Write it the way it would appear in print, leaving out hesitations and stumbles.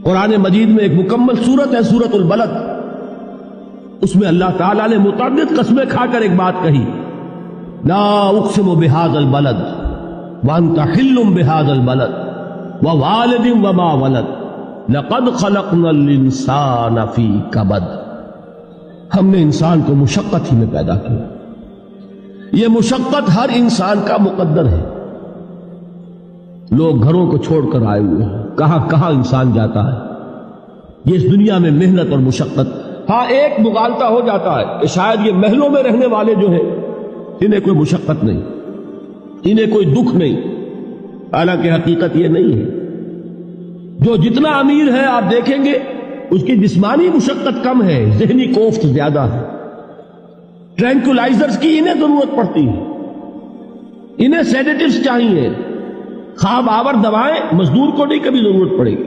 قرآن مجید میں ایک مکمل سورت ہے سورۃ البلد، اس میں اللہ تعالیٰ نے متعدد قسمیں کھا کر ایک بات کہی، لا اقسم بہذا البلد وانت حل بہذا البلد ووالد وما ولد لقد خلقنا الانسان فی کبد۔ ہم نے انسان کو مشقت ہی میں پیدا کیا، یہ مشقت ہر انسان کا مقدر ہے۔ لوگ گھروں کو چھوڑ کر آئے ہوئے ہیں، کہاں کہاں انسان جاتا ہے، یہ اس دنیا میں محنت اور مشقت۔ ہاں ایک مغالطہ ہو جاتا ہے کہ شاید یہ محلوں میں رہنے والے جو ہیں انہیں کوئی مشقت نہیں، انہیں کوئی دکھ نہیں، حالانکہ حقیقت یہ نہیں ہے۔ جو جتنا امیر ہے آپ دیکھیں گے اس کی جسمانی مشقت کم ہے، ذہنی کوفت زیادہ ہے۔ ٹرینکولائزرز کی انہیں ضرورت پڑتی ہے، انہیں سیڈیٹیوز چاہیے، خواب آور دوائیں مزدور کو نہیں کبھی ضرورت پڑے گی۔